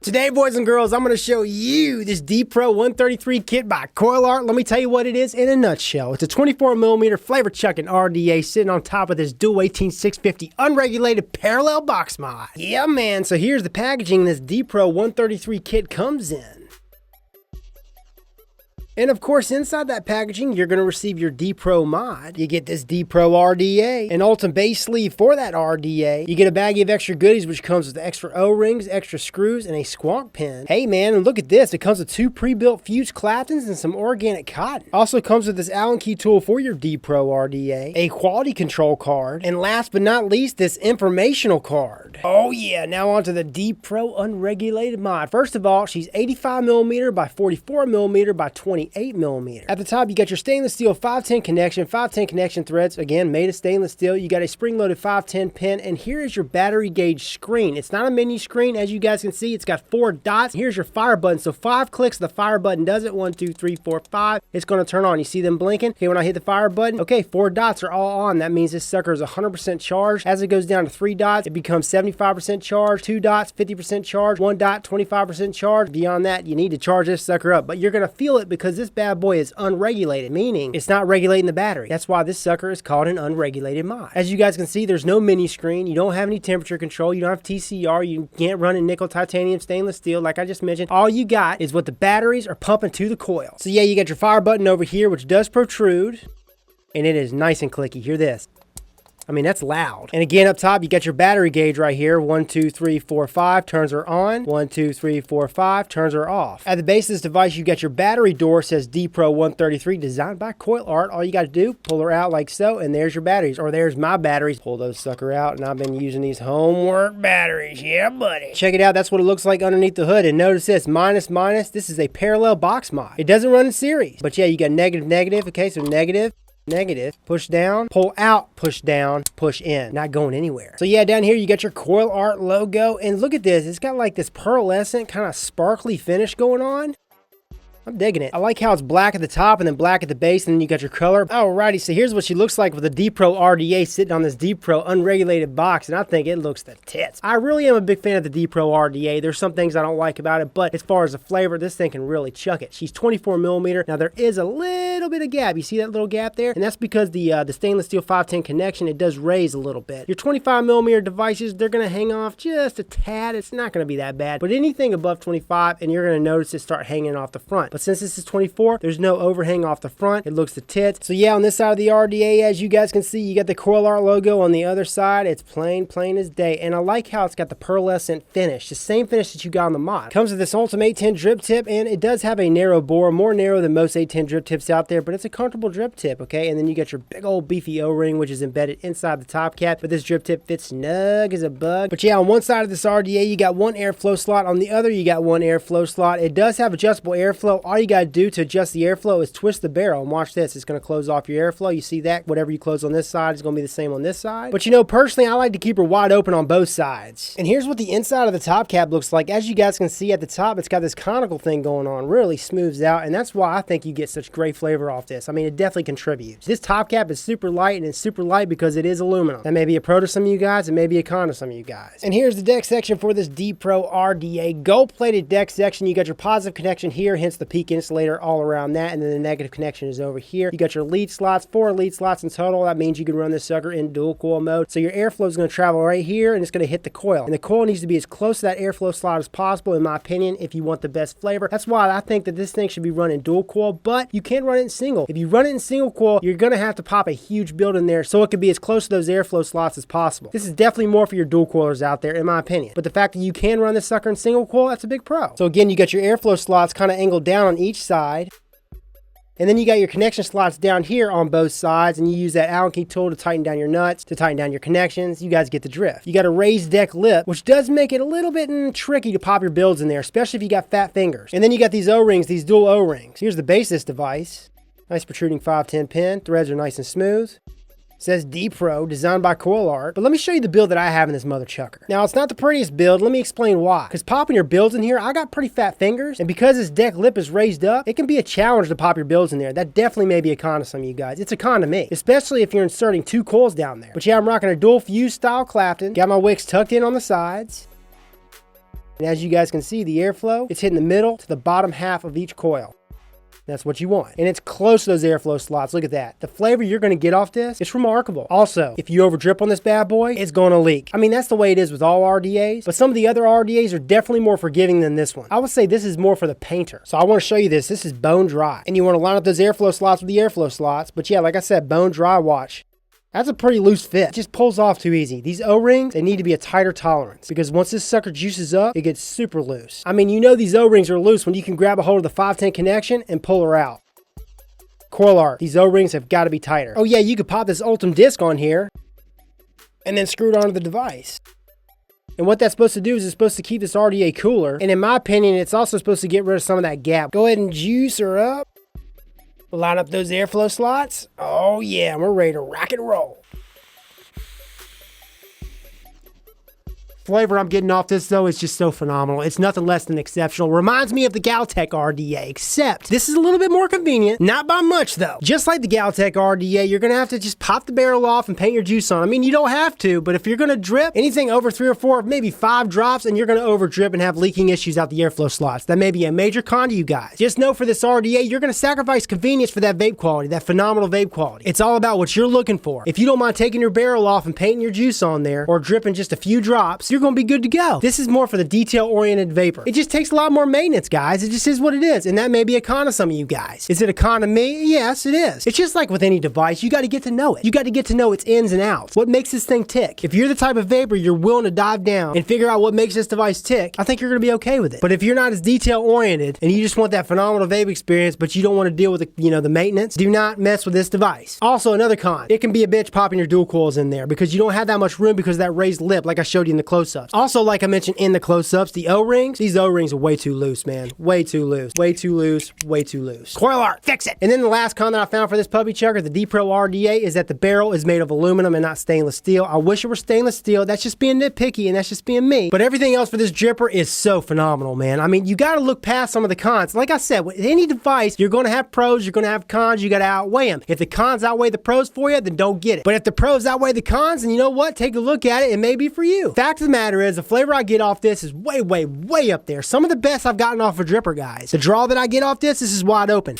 Today, boys and girls, I'm going to show you this D-Pro 133 kit by Coil Art. Let me tell you what it is in a nutshell. It's a 24mm flavor chucking RDA sitting on top of this dual 18650 unregulated parallel box mod. Yeah, man, so here's the packaging this D-Pro 133 kit comes in. And of course, inside that packaging, you're going to receive your D-Pro mod. You get this D-Pro RDA, an ultimate base sleeve for that RDA. You get a baggie of extra goodies, which comes with extra O-rings, extra screws, and a squonk pin. Hey man, and look at this. It comes with 2 pre-built fused Claptons and some organic cotton. Also comes with this Allen key tool for your D-Pro RDA, a quality control card, and last but not least, this informational card. Oh yeah, now onto the D-Pro unregulated mod. First of all, she's 85mm by 44mm by 28mm. At the top, you got your stainless steel 510 connection threads, again, made of stainless steel. You got a spring-loaded 510 pin, and here is your battery gauge screen. It's not a menu screen. As you guys can see, it's got 4 dots. Here's your fire button. So 5 clicks, the fire button does it. 1, 2, 3, 4, 5. It's going to turn on. You see them blinking? Okay, when I hit the fire button, okay, 4 dots are all on. That means this sucker is 100% charged. As it goes down to 3 dots, it becomes 75% charged. 2 dots, 50% charged. 1 dot, 25% charged. Beyond that, you need to charge this sucker up. But you're going to feel it because this bad boy is unregulated, meaning it's not regulating the battery. That's why this sucker is called an unregulated mod. As you guys can see, there's no mini screen. You don't have any temperature control. You don't have TCR. You can't run in nickel, titanium, stainless steel, like I just mentioned. All you got is what the batteries are pumping to the coil. So yeah, you got your fire button over here, which does protrude, and it is nice and clicky. Hear this. I mean, that's loud. And again, up top, you got your battery gauge right here. 1, 2, 3, 4, 5, turns are on. 1, 2, 3, 4, 5, turns are off. At the base of this device, you got your battery door, says D-Pro 133, designed by Coil Art. All you got to do, pull her out like so, and there's your batteries. Or there's my batteries. Pull those sucker out, and I've been using these homework batteries. Yeah, buddy. Check it out. That's what it looks like underneath the hood. And notice this, minus. This is a parallel box mod. It doesn't run in series. But yeah, you got negative. Okay, so negative, push down, pull out, push down, push in, not going anywhere. So yeah, down here you got your Coil Art logo, and look at this, it's got like this pearlescent kind of sparkly finish going on. I'm digging it. I like how it's black at the top and then black at the base, and then you got your color. Alrighty, so here's what she looks like with the D-Pro RDA sitting on this D-Pro unregulated box, and I think it looks the tits. I really am a big fan of the D-Pro RDA. There's some things I don't like about it, but as far as the flavor, this thing can really chuck it. She's 24mm. Now there is a little bit of gap. You see that little gap there? And that's because the stainless steel 510 connection, it does raise a little bit. Your 25mm devices, they're gonna hang off just a tad. It's not gonna be that bad, but anything above 25, and you're gonna notice it start hanging off the front. But since this is 24, there's no overhang off the front. It looks the tits. So yeah, on this side of the RDA, as you guys can see, you got the Coil Art logo. On the other side, it's plain as day. And I like how it's got the pearlescent finish, the same finish that you got on the mod. Comes with this Ultimate 810 drip tip, and it does have a narrow bore, more narrow than most 810 drip tips out there, but it's a comfortable drip tip, okay? And then you got your big old beefy O-ring, which is embedded inside the top cap, but this drip tip fits snug as a bug. But yeah, on one side of this RDA, you got 1 airflow slot. On the other, you got 1 airflow slot. It does have adjustable airflow. All you got to do to adjust the airflow is twist the barrel, and watch this. It's going to close off your airflow. You see that? Whatever you close on this side is going to be the same on this side. But you know, personally, I like to keep her wide open on both sides. And here's what the inside of the top cap looks like. As you guys can see at the top, it's got this conical thing going on. Really smooths out, and that's why I think you get such great flavor off this. I mean, it definitely contributes. This top cap is super light, and it's super light because it is aluminum. That may be a pro to some of you guys, and maybe a con to some of you guys. And here's the deck section for this D-Pro RDA. Gold-plated deck section. You got your positive connection here, hence the peak insulator all around that, and then the negative connection is over here. You got your lead slots, 4 lead slots in total. That means you can run this sucker in dual coil mode. So your airflow is going to travel right here, and it's going to hit the coil. And the coil needs to be as close to that airflow slot as possible, in my opinion, if you want the best flavor. That's why I think that this thing should be run in dual coil, but you can run it in single. If you run it in single coil, you're going to have to pop a huge build in there so it can be as close to those airflow slots as possible. This is definitely more for your dual coilers out there, in my opinion. But the fact that you can run this sucker in single coil, that's a big pro. So again, you got your airflow slots kind of angled down on each side. And then you got your connection slots down here on both sides, and you use that Allen key tool to tighten down your nuts, to tighten down your connections. You guys get the drift. You got a raised deck lip, which does make it a little bit tricky to pop your builds in there, especially if you got fat fingers. And then you got these O-rings, these dual O-rings. Here's the base of this device. Nice protruding 510 pin. Threads are nice and smooth. Says D-Pro, designed by Coil Art. But let me show you the build that I have in this mother chucker. Now, it's not the prettiest build. Let me explain why. Because popping your builds in here, I got pretty fat fingers. And because this deck lip is raised up, it can be a challenge to pop your builds in there. That definitely may be a con to some of you guys. It's a con to me, especially if you're inserting 2 coils down there. But yeah, I'm rocking a dual fuse style Clapton. Got my wicks tucked in on the sides. And as you guys can see, the airflow, it's hitting the middle to the bottom half of each coil. That's what you want. And it's close to those airflow slots. Look at that. The flavor you're going to get off this, it's remarkable. Also, if you over drip on this bad boy, it's going to leak. I mean, that's the way it is with all RDAs, but some of the other RDAs are definitely more forgiving than this one. I would say this is more for the painter. So I want to show you this. This is bone dry. And you want to line up those airflow slots with the airflow slots. But yeah, like I said, bone dry, watch. That's a pretty loose fit. It just pulls off too easy. These O-rings, they need to be a tighter tolerance because once this sucker juices up, it gets super loose. I mean, you know these O-rings are loose when you can grab a hold of the 510 connection and pull her out. Coil art, these O-rings have got to be tighter. Oh yeah, you could pop this Ultim disc on here and then screw it onto the device. And what that's supposed to do is it's supposed to keep this RDA cooler. And in my opinion, it's also supposed to get rid of some of that gap. Go ahead and juice her up. Line up those airflow slots. Oh yeah, we're ready to rock and roll. Flavor I'm getting off this though is just so phenomenal. It's nothing less than exceptional. Reminds me of the Galtech RDA, except this is a little bit more convenient. Not by much though. Just like the Galtech RDA, you're gonna have to just pop the barrel off and paint your juice on. I mean, you don't have to, but if you're gonna drip anything over 3 or 4, maybe 5 drops, and you're gonna over drip and have leaking issues out the airflow slots, that may be a major con to you guys. Just know for this RDA, you're gonna sacrifice convenience for that vape quality, that phenomenal vape quality. It's all about what you're looking for. If you don't mind taking your barrel off and painting your juice on there, or dripping just a few drops, you're gonna be good to go. This is more for the detail-oriented vapor. It just takes a lot more maintenance, guys. It just is what it is, and that may be a con of some of you guys. Is it a con of me? Yes, it is. It's just like with any device, you gotta get to know it. You gotta get to know its ins and outs. What makes this thing tick? If you're the type of vapor you're willing to dive down and figure out what makes this device tick, I think you're gonna be okay with it. But if you're not as detail-oriented and you just want that phenomenal vape experience, but you don't want to deal with the maintenance, do not mess with this device. Also, another con, it can be a bitch popping your dual coils in there because you don't have that much room because of that raised lip like I showed you in the close-ups. Also, like I mentioned in the close-ups, the O-rings, these O-rings are way too loose, man. Way too loose. Way too loose. Way too loose. Coil art, fix it! And then the last con that I found for this puppy chugger, the Pro RDA, is that the barrel is made of aluminum and not stainless steel. I wish it were stainless steel. That's just being nitpicky and that's just being me. But everything else for this dripper is so phenomenal, man. I mean, you gotta look past some of the cons. Like I said, with any device, you're gonna have pros, you're gonna have cons, you gotta outweigh them. If the cons outweigh the pros for you, then don't get it. But if the pros outweigh the cons, then you know what? Take a look at it. It may be for you. Fact of the matter is, the flavor I get off this is way, way, way up there. Some of the best I've gotten off a dripper, guys. The draw that I get off this is wide open.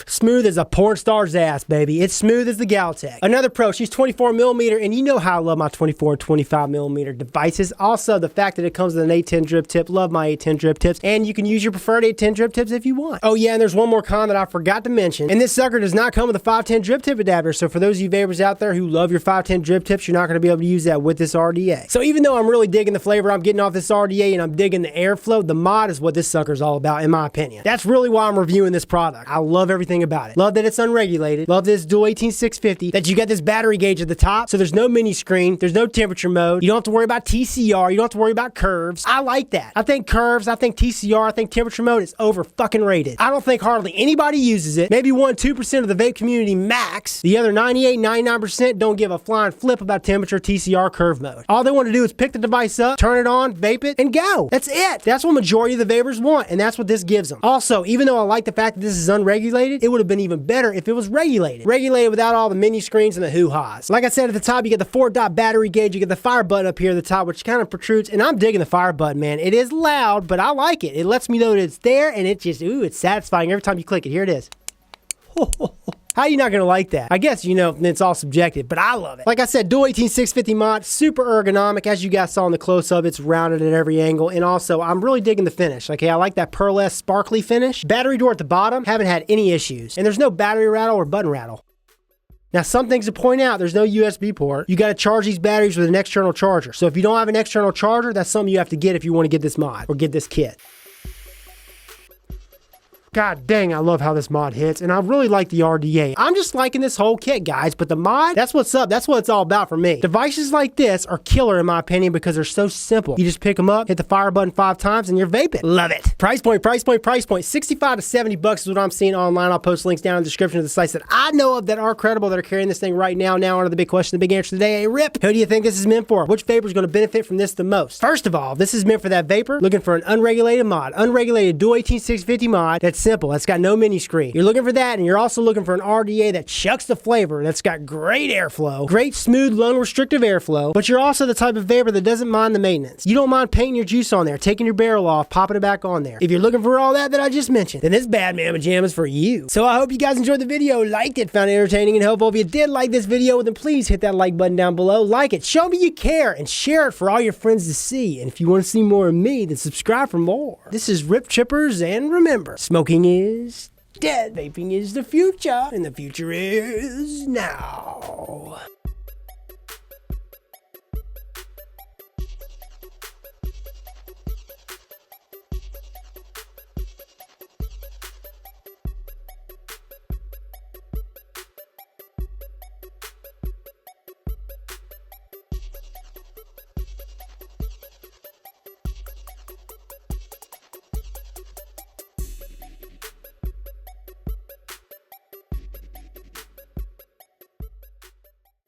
Smooth as a porn star's ass, baby. It's smooth as the Galtech. Another pro, she's 24mm, and you know how I love my 24 and 25mm devices. Also, the fact that it comes with an 810 drip tip. Love my 810 drip tips. And you can use your preferred 810 drip tips if you want. Oh yeah, and there's one more con that I forgot to mention. And this sucker does not come with a 510 drip tip adapter. So for those of you vapors out there who love your 510 drip tips, you're not going to be able to use that with this RDA. So even though I'm really digging the flavor I'm getting off this RDA and I'm digging the airflow, the mod is what this sucker's all about, in my opinion. That's really why I'm reviewing this product. I love everything about it. Love that it's unregulated. Love this dual 18650, that you got this battery gauge at the top, so there's no mini screen, there's no temperature mode, you don't have to worry about TCR, you don't have to worry about curves. I like that. I think curves, I think TCR, I think temperature mode is over fucking rated. I don't think hardly anybody uses it. Maybe 1-2% of the vape community max. The other 98-99% don't give a flying flip about temperature, TCR, curve mode. All they want to do is pick the device up, turn it on, vape it, and go. That's it. That's what majority of the vapors want, and that's what this gives them. Also, even though I like the fact that this is unregulated, it would have been even better if it was regulated. Regulated without all the mini screens and the hoo-ha's. Like I said at the top, you get the 4-dot battery gauge, you get the fire button up here at the top, which kind of protrudes, and I'm digging the fire button, man. It is loud, but I like it. It lets me know that it's there, and it just, ooh, it's satisfying every time you click it. Here it is. How are you not gonna like that? I guess, you know, it's all subjective, but I love it. Like I said, dual 18650 mod, super ergonomic. As you guys saw in the close-up, it's rounded at every angle. And also, I'm really digging the finish. Okay, I like that pearlesque sparkly finish. Battery door at the bottom, haven't had any issues. And there's no battery rattle or button rattle. Now, some things to point out, there's no USB port. You gotta charge these batteries with an external charger. So if you don't have an external charger, that's something you have to get if you wanna get this mod or get this kit. God dang, I love how this mod hits, and I really like the RDA. I'm just liking this whole kit, guys, but the mod, that's what's up. That's what it's all about for me. Devices like this are killer, in my opinion, because they're so simple. You just pick them up, hit the fire button 5 times, and you're vaping. Love it. Price point, price point, price point. 65 to 70 bucks is what I'm seeing online. I'll post links down in the description of the sites that I know of that are credible, that are carrying this thing right now. Now, on to the big question, the big answer today. Hey, Rip, who do you think this is meant for? Which vapor is going to benefit from this the most? First of all, this is meant for that vapor looking for an unregulated mod. Unregulated dual 18650 mod that's simple. That's got no mini screen. You're looking for that, and you're also looking for an RDA that chucks the flavor, that's got great airflow, great smooth lung restrictive airflow, but you're also the type of vapor that doesn't mind the maintenance. You don't mind painting your juice on there, taking your barrel off, popping it back on there. If you're looking for all that I just mentioned, then this bad mamma jam is for you. So I hope you guys enjoyed the video, liked it, found it entertaining and helpful. If you did like this video, then please hit that like button down below, like it, show me you care, and share it for all your friends to see. And if you want to see more of me, then subscribe for more. This is Rip Chippers, and remember, smoking is dead, vaping is the future, and the future is now.